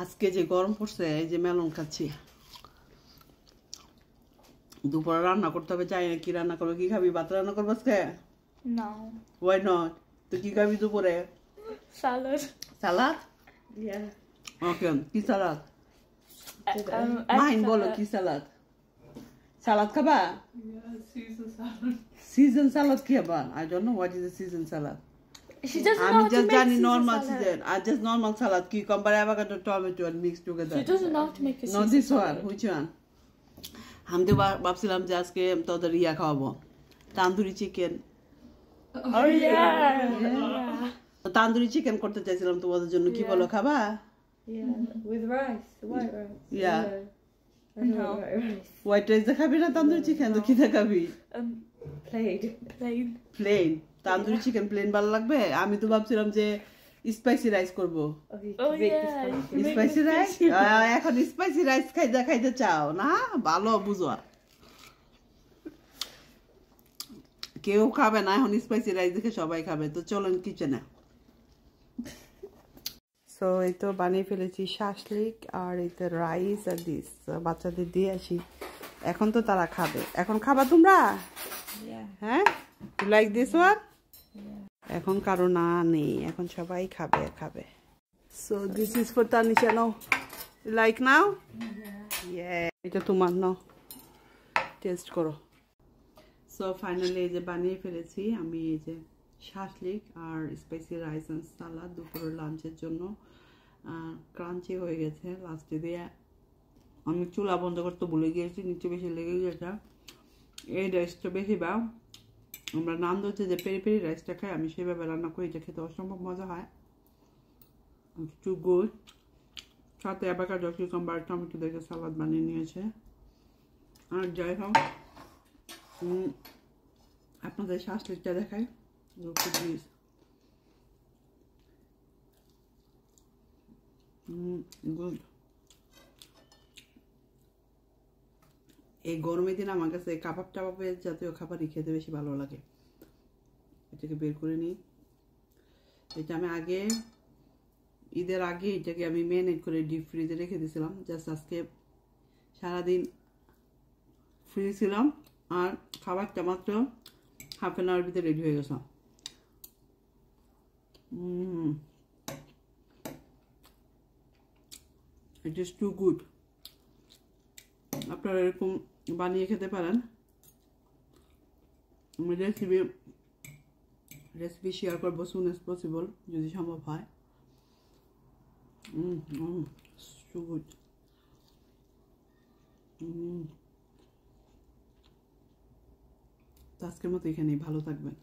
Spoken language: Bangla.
আজকে যে গরম পড়ছে এই যে মেলন খাচ্ছি দুপুরে রান্না করতে হবে জানি না কি রান্না করবে কি খাবি ভাত রান্না করবো আজকে No. ওয়াই নট তো কি খাবি দুপুরে Salad. সালাদ Yeah. ওকে কি সালাদ Egg মাইন বলো salad. কি সালাদ সালাদ খাবা Yeah, Caesar salad. Season salad কি খাবা I don't know what is a season salad She doesn't know আমি how to জাস্ট make জানি Caesar নরমাল salad. সিজন আর just normal salad cucumber avocado tomato and mix together She doesn't know how to make a no Caesar this one salad. Which one আমি তো ভাবছিলাম যে আজকে তোদের ইয়া খাওয়াবো tandoori chicken Oh yeah. Tandoori chicken করতে চাইছিলাম তোমাদের জন্য কি বলো খাবা Yeah, with rice, white rice. Yeah. I know No. white rice. White rice খাবি না তান্দুরি চিকেন তো কি খাবি Played. Plain. Plain tandoori chicken plain ভালো লাগবে আমি তো ভাবছিলাম যে স্পাইসি রাইস করব Oh, you Oh, can make yeah, this you spicy. can make spicy it rice spicy. এখন স্পাইসি রাইস খাইতে চাও না ভালো বুঝো কেউ খাবে না এখন স্পাইসি রাইস দেখে সবাই খাবে তো চলুন কিচেনে সো এই তো বানিয়ে ফেলেছি শাসলিক আর এই তো রাইস আর দিস বাচ্চাদের দিয়ে আসি এখন তো তারা খাবে এখন খাবা তোমরা Yeah. হ্যাঁ ইউ লাইক দিস ওয়ান এখন কারো না নেই এখন সবাই খাবে so this is for Tanisha now you like now yeah এটা তোমার নাও টেস্ট করো সো ফাইনালি এই যে বানিয়ে ফেলেছি আমি এই যে শাসলিক আর স্পাইসি রাইস এন্ড সালাদ দুপুরের লাঞ্চের জন্য ক্রাঞ্চি হয়ে গেছে লাস্টে দিয়ে আমি চুলা বন্ধ করতে ভুলে গিয়েছি নিচে বেশি লেগে গেছে এই রাইসটা বেশি বা আমরা নাম ধরছে যে পেরি পেরি রাইসটা খাই আমি সেভাবে রান্না করি এটা খেতে অসম্ভব মজা হয় টু গুড সাথে অ্যাভোকাডো কিউকাম্বার টমেটো দেখে সালাদ বানিয়ে নিয়েছে আর যাই হোক আপনাদের শাসলিকটা দেখাই প্লিজ গুড এই গরমের দিন আমার কাছে কাবাব টাবাবের জাতীয় খাবারই খেতে বেশি ভালো লাগে এটাকে বের করে নিই এটা আমি আগে ঈদের আগে এটাকে আমি ম্যারিনেট করে ডিপ ফ্রিজে রেখে দিয়েছিলাম জাস্ট আজকে সারাদিন ফ্রি ছিলাম আর খাবারটা মাত্র হাফ অ্যান আওয়ার ভিতরে রেডি হয়ে গেছে ইট ইজ টু গুড আপনারা এরকম বানিয়ে খেতে পারেন আমি রেসিপি শেয়ার করবো সুন এজ পসিবল যদি সম্ভব হয় so good আজকের মতো এখানেই ভালো থাকবেন